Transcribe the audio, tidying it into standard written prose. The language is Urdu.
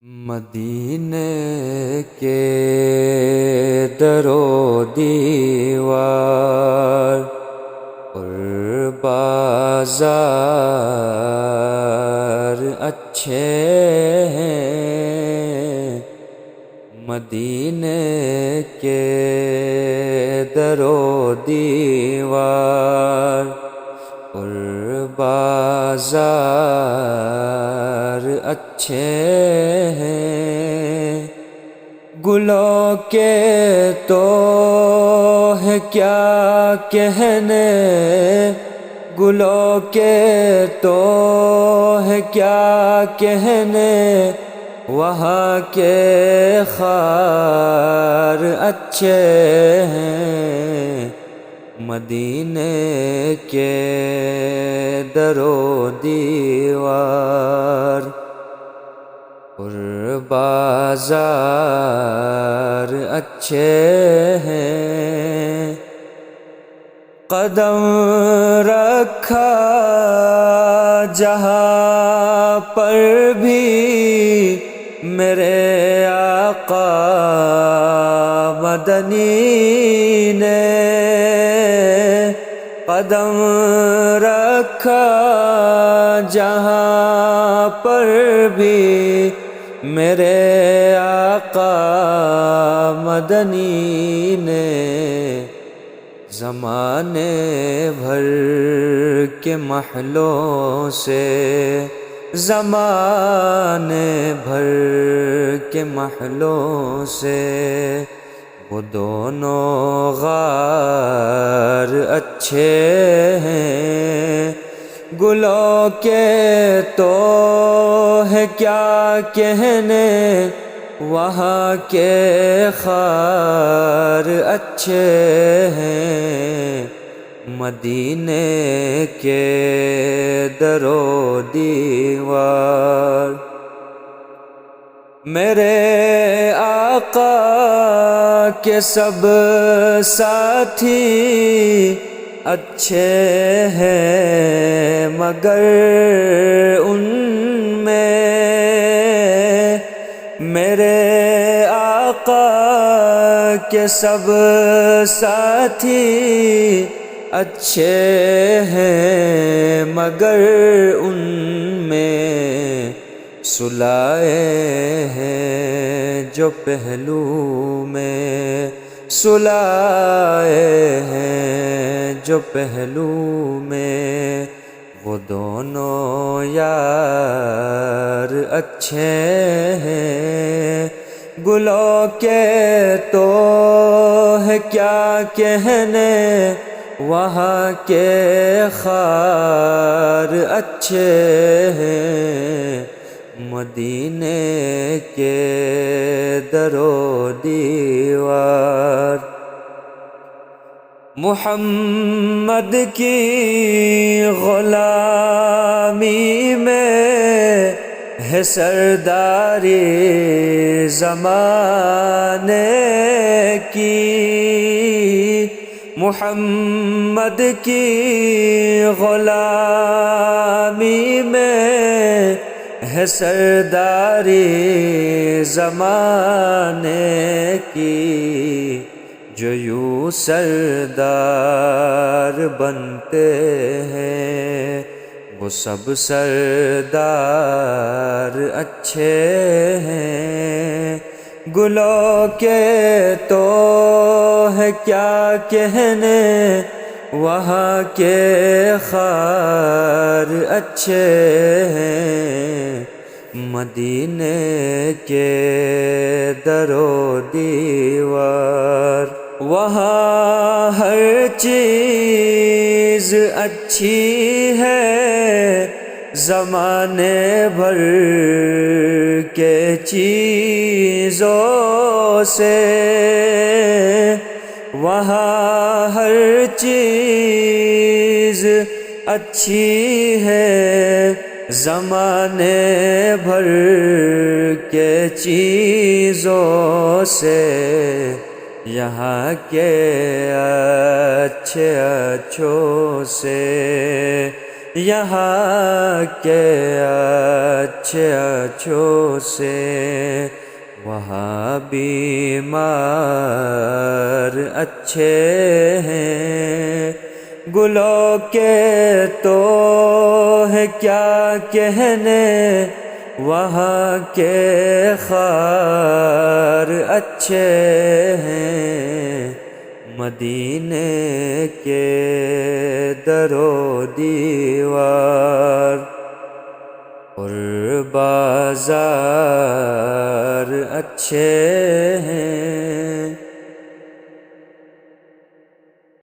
مدینے کے در و دیوار اور بازار اچھے ہیں، مدینے کے در و دیوار اور بازار اچھے ہیں، گلوں کے تو ہے کیا کہنے، گلوں کے تو ہے کیا کہنے، وہاں کے خار اچھے ہیں، مدینے کے در و دیوار اور بازار اچھے ہیں، قدم رکھا جہاں پر بھی میرے آقا مدنی نے، قدم رکھا جہاں پر بھی میرے آقا مدنی نے، زمانے بھر کے محلوں سے، زمانے بھر کے محلوں سے وہ دونوں غار اچھے ہیں، گلوں کے تو ہے کیا کہنے، وہاں کے خار اچھے ہیں، مدینے کے در و دیوار میرے آقا کے سب ساتھی اچھے ہیں، مگر ان میں میرے آقا کے سب ساتھی اچھے ہیں، مگر ان میں سلائے ہیں جو پہلو میں، سلائے ہیں جو پہلو میں، وہ دونوں یار اچھے ہیں، گلوں کے تو ہے کیا کہنے، وہاں کے خار اچھے ہیں، مدینے کے در و دیوار محمد کی غلامی میں ہے سرداری زمانے کی، محمد کی غلامی میں ہے سرداری زمانے کی، جو یوں سردار بنتے ہیں وہ سب سردار اچھے ہیں، گلوں کے تو ہے کیا کہنے، وہاں کے خار اچھے ہیں، مدینے کے در و دیوار وہاں ہر چیز اچھی ہے، زمانے بھر کے چیزوں سے، وہاں ہر چیز اچھی ہے، زمانے بھر کے چیزوں سے، یہاں کے اچھے اچھوں سے یہاں کے اچھے اچھوں سے وہاں بیمار اچھے ہیں، گلوں کے تو ہے کیا کہنے، وہاں کے خار اچھے ہیں، مدینے کے در و دیوار اور بازار اچھے ہیں۔